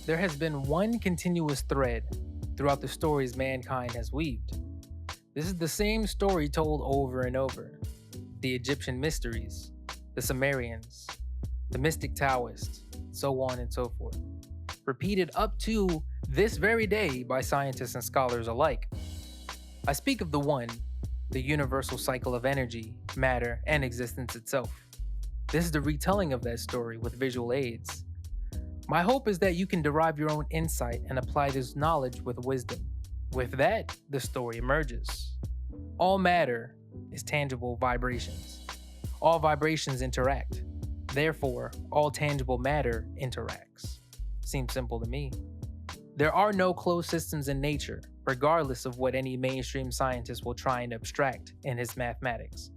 There has been one continuous thread throughout the stories mankind has weaved. This is the same story told over and over. The Egyptian mysteries, the Sumerians, the mystic Taoists, so on and so forth. Repeated up to this very day by scientists and scholars alike. I speak of the one, the universal cycle of energy, matter, and existence itself. This is the retelling of that story with visual aids. My hope is that you can derive your own insight and apply this knowledge with wisdom. With that, the story emerges. All matter is tangible vibrations. All vibrations interact. Therefore, all tangible matter interacts. Seems simple to me. There are no closed systems in nature, regardless of what any mainstream scientist will try and abstract in his mathematics.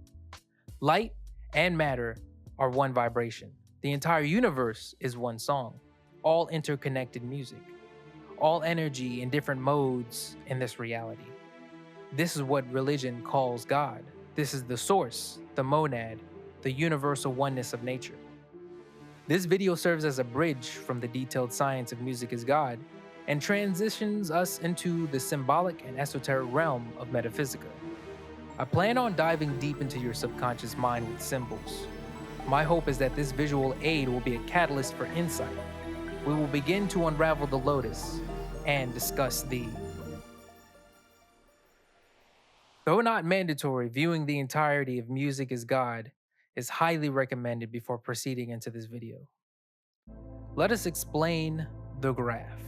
Light and matter are one vibration. The entire universe is one song. All interconnected music. All energy in different modes in this reality. This is what religion calls God. This is the source, the monad, the universal oneness of nature. This video serves as a bridge from the detailed science of music as God and transitions us into the symbolic and esoteric realm of metaphysics. I plan on diving deep into your subconscious mind with symbols. My hope is that this visual aid will be a catalyst for insight. We will begin to unravel the lotus and discuss the... Though not mandatory, viewing the entirety of Music is God is highly recommended before proceeding into this video. Let us explain the graph.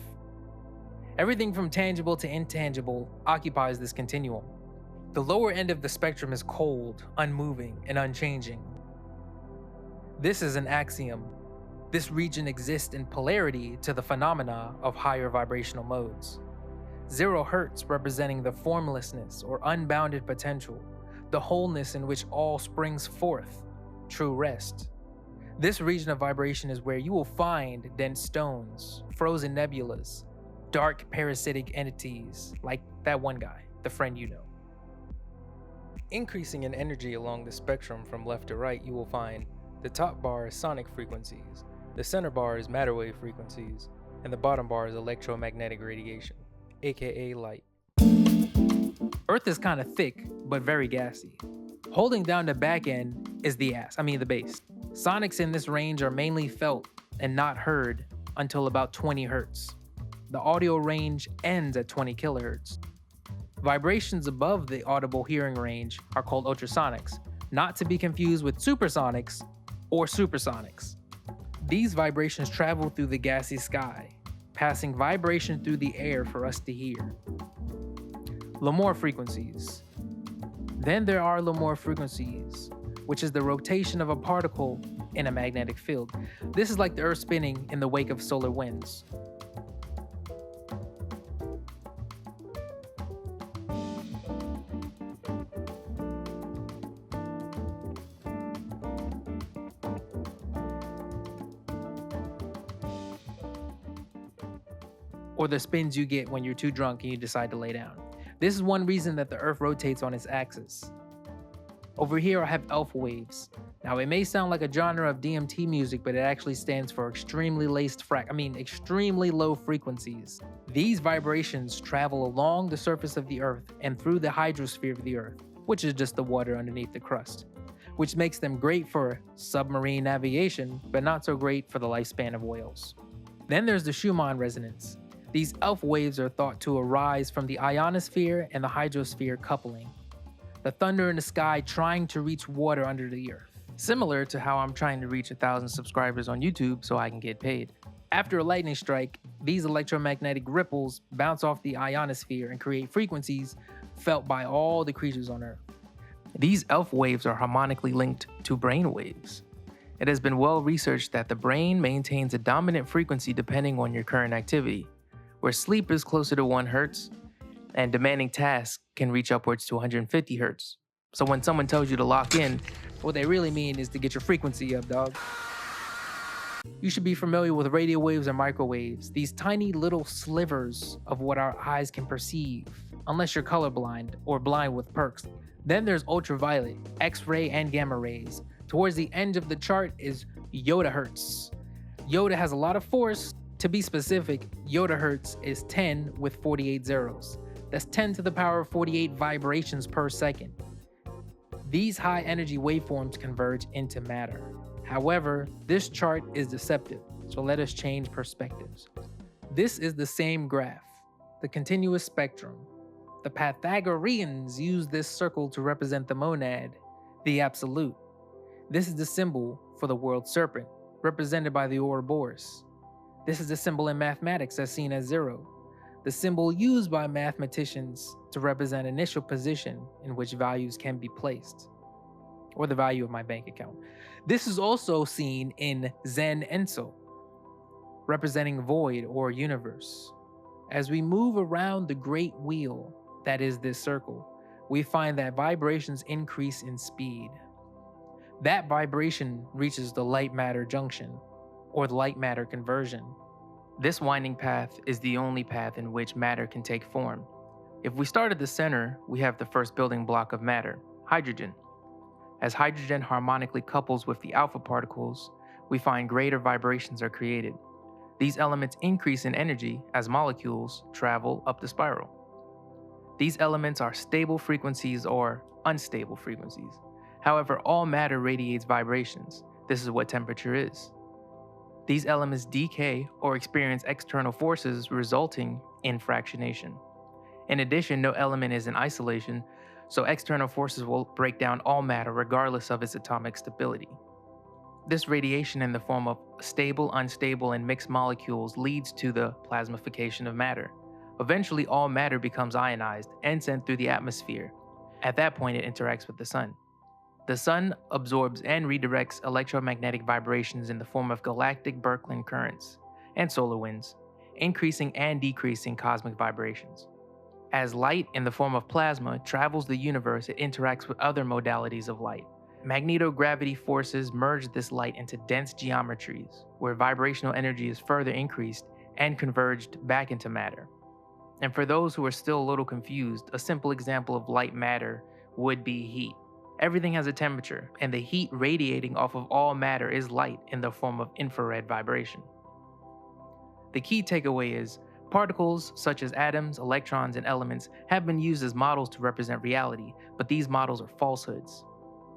Everything from tangible to intangible occupies this continuum. The lower end of the spectrum is cold, unmoving, and unchanging. This is an axiom. This region exists in polarity to the phenomena of higher vibrational modes. 0 Hertz representing the formlessness or unbounded potential, the wholeness in which all springs forth, true rest. This region of vibration is where you will find dense stones, frozen nebulas, dark parasitic entities like that one guy, the friend you know. Increasing in energy along the spectrum from left to right, you will find the top bar is sonic frequencies, the center bar is matter wave frequencies, and the bottom bar is electromagnetic radiation, aka light. Earth is kind of thick, but very gassy. Holding down the back end is the bass. Sonics in this range are mainly felt and not heard until about 20 Hertz. The audio range ends at 20 kilohertz. Vibrations above the audible hearing range are called ultrasonics, not to be confused with supersonics or supersonics. These vibrations travel through the gassy sky, passing vibration through the air for us to hear. Larmor frequencies. Then there are Larmor frequencies, which is the rotation of a particle in a magnetic field. This is like the Earth spinning in the wake of solar winds. Or the spins you get when you're too drunk and you decide to lay down. This is one reason that the Earth rotates on its axis. Over here I have alpha waves. Now it may sound like a genre of DMT music, but it actually stands for extremely low frequencies. These vibrations travel along the surface of the Earth and through the hydrosphere of the Earth, which is just the water underneath the crust, which makes them great for submarine navigation, but not so great for the lifespan of whales. Then there's the Schumann Resonance. These alpha waves are thought to arise from the ionosphere and the hydrosphere coupling. The thunder in the sky trying to reach water under the earth. Similar to how I'm trying to reach 1,000 subscribers on YouTube so I can get paid. After a lightning strike, these electromagnetic ripples bounce off the ionosphere and create frequencies felt by all the creatures on Earth. These alpha waves are harmonically linked to brain waves. It has been well researched that the brain maintains a dominant frequency depending on your current activity, where sleep is closer to 1 Hertz, and demanding tasks can reach upwards to 150 Hertz. So when someone tells you to lock in, what they really mean is to get your frequency up, dog. You should be familiar with radio waves and microwaves, these tiny little slivers of what our eyes can perceive, unless you're colorblind or blind with perks. Then there's ultraviolet, X-ray, and gamma rays. Towards the end of the chart is yottahertz. Yotta has a lot of force, To be specific, yottahertz is 10 with 48 zeros. That's 10 to the power of 48 vibrations per second. These high energy waveforms converge into matter. However, this chart is deceptive, so let us change perspectives. This is the same graph, the continuous spectrum. The Pythagoreans used this circle to represent the monad, the absolute. This is the symbol for the world serpent, represented by the Ouroboros. This is the symbol in mathematics as seen as 0, the symbol used by mathematicians to represent initial position in which values can be placed, or the value of my bank account. This is also seen in Zen Enso, representing void or universe. As we move around the great wheel that is this circle, we find that vibrations increase in speed. That vibration reaches the light-matter junction, or the light-matter conversion. This winding path is the only path in which matter can take form. If we start at the center, we have the first building block of matter, hydrogen. As hydrogen harmonically couples with the alpha particles, we find greater vibrations are created. These elements increase in energy as molecules travel up the spiral. These elements are stable frequencies or unstable frequencies. However, all matter radiates vibrations. This is what temperature is. These elements decay or experience external forces resulting in fractionation. In addition, no element is in isolation, so external forces will break down all matter regardless of its atomic stability. This radiation in the form of stable, unstable, and mixed molecules leads to the plasmification of matter. Eventually, all matter becomes ionized and sent through the atmosphere. At that point, it interacts with the sun. The sun absorbs and redirects electromagnetic vibrations in the form of galactic Birkeland currents and solar winds, increasing and decreasing cosmic vibrations. As light in the form of plasma travels the universe, it interacts with other modalities of light. Magnetogravity forces merge this light into dense geometries, where vibrational energy is further increased and converged back into matter. And for those who are still a little confused, a simple example of light matter would be heat. Everything has a temperature, and the heat radiating off of all matter is light in the form of infrared vibration. The key takeaway is, particles such as atoms, electrons, and elements have been used as models to represent reality, but these models are falsehoods.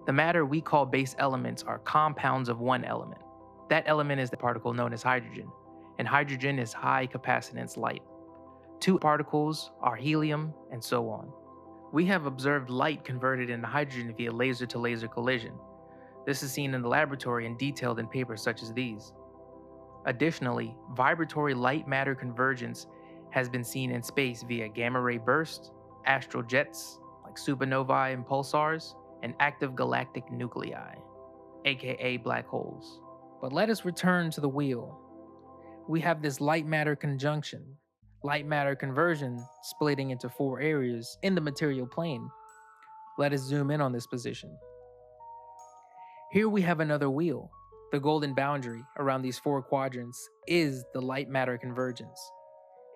The matter we call base elements are compounds of one element. That element is the particle known as hydrogen, and hydrogen is high capacitance light. Two particles are helium, and so on. We have observed light converted into hydrogen via laser-to-laser collision. This is seen in the laboratory and detailed in papers such as these. Additionally, vibratory light-matter convergence has been seen in space via gamma-ray bursts, astral jets like supernovae and pulsars, and active galactic nuclei, aka black holes. But let us return to the wheel. We have this light-matter conjunction, light-matter conversion splitting into 4 areas in the material plane. Let us zoom in on this position. Here we have another wheel. The golden boundary around these 4 quadrants is the light-matter convergence.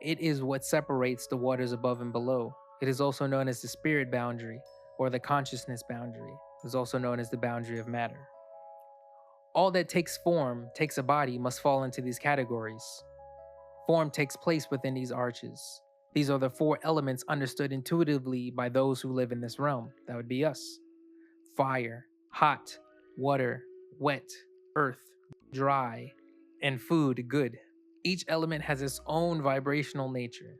It is what separates the waters above and below. It is also known as the spirit boundary, or the consciousness boundary. It is also known as the boundary of matter. All that takes form, takes a body, must fall into these categories. Form takes place within these arches. These are the 4 elements understood intuitively by those who live in this realm. That would be us. Fire, hot, water, wet, earth, dry, and food, good. Each element has its own vibrational nature.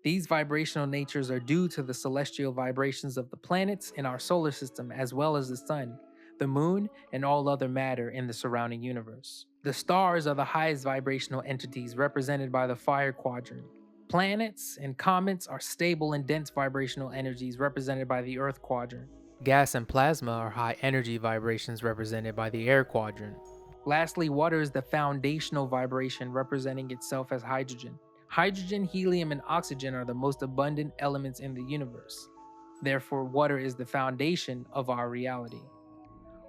These vibrational natures are due to the celestial vibrations of the planets in our solar system, as well as the sun, the moon, and all other matter in the surrounding universe. The stars are the highest vibrational entities represented by the fire quadrant. Planets and comets are stable and dense vibrational energies represented by the earth quadrant. Gas and plasma are high energy vibrations represented by the air quadrant. Lastly, water is the foundational vibration representing itself as hydrogen. Hydrogen, helium, and oxygen are the most abundant elements in the universe. Therefore, water is the foundation of our reality.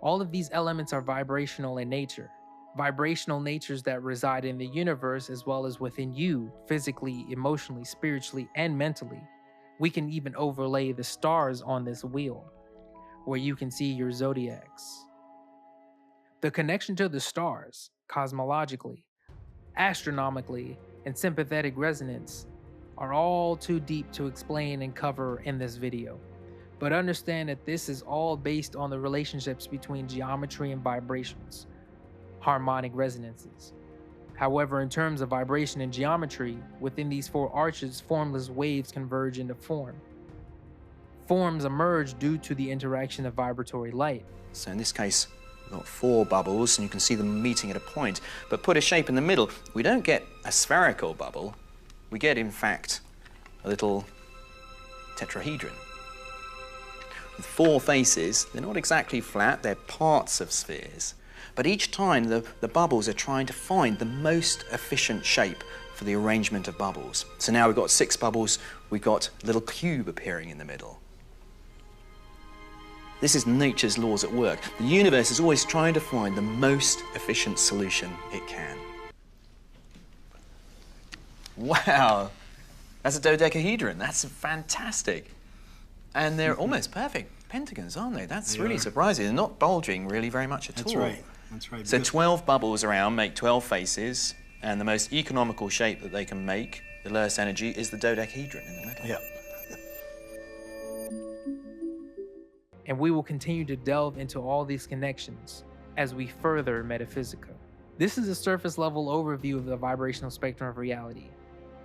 All of these elements are vibrational in nature. Vibrational natures that reside in the universe as well as within you, physically, emotionally, spiritually, and mentally. We can even overlay the stars on this wheel, where you can see your zodiacs. The connection to the stars, cosmologically, astronomically, and sympathetic resonance are all too deep to explain and cover in this video. But understand that this is all based on the relationships between geometry and vibrations, harmonic resonances. However, in terms of vibration and geometry, within these four arches, formless waves converge into form. Forms emerge due to the interaction of vibratory light. So in this case, we've got 4 bubbles, and you can see them meeting at a point, but put a shape in the middle. We don't get a spherical bubble. We get, in fact, a little tetrahedron. With 4 faces, they're not exactly flat, they're parts of spheres. But each time the bubbles are trying to find the most efficient shape for the arrangement of bubbles. So now we've got 6 bubbles, we've got a little cube appearing in the middle. This is nature's laws at work. The universe is always trying to find the most efficient solution it can. Wow, that's a dodecahedron. That's fantastic. And they're almost perfect pentagons, aren't they? That's really surprising. They're not bulging really very much at all. That's right. That's right. So 12 bubbles around make 12 faces, and the most economical shape that they can make, the lowest energy, is the dodecahedron in the middle. Yeah. And we will continue to delve into all these connections as we further Metaphysica. This is a surface level overview of the vibrational spectrum of reality.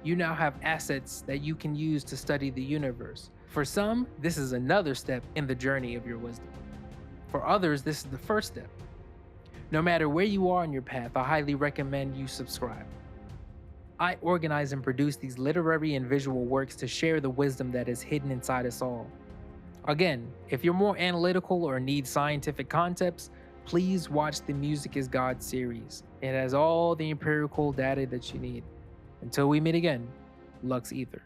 You now have assets that you can use to study the universe. For some, this is another step in the journey of your wisdom. For others, this is the first step. No matter where you are on your path, I highly recommend you subscribe. I organize and produce these literary and visual works to share the wisdom that is hidden inside us all. Again, if you're more analytical or need scientific concepts, please watch the Music is God series. It has all the empirical data that you need. Until we meet again, Lux Ether.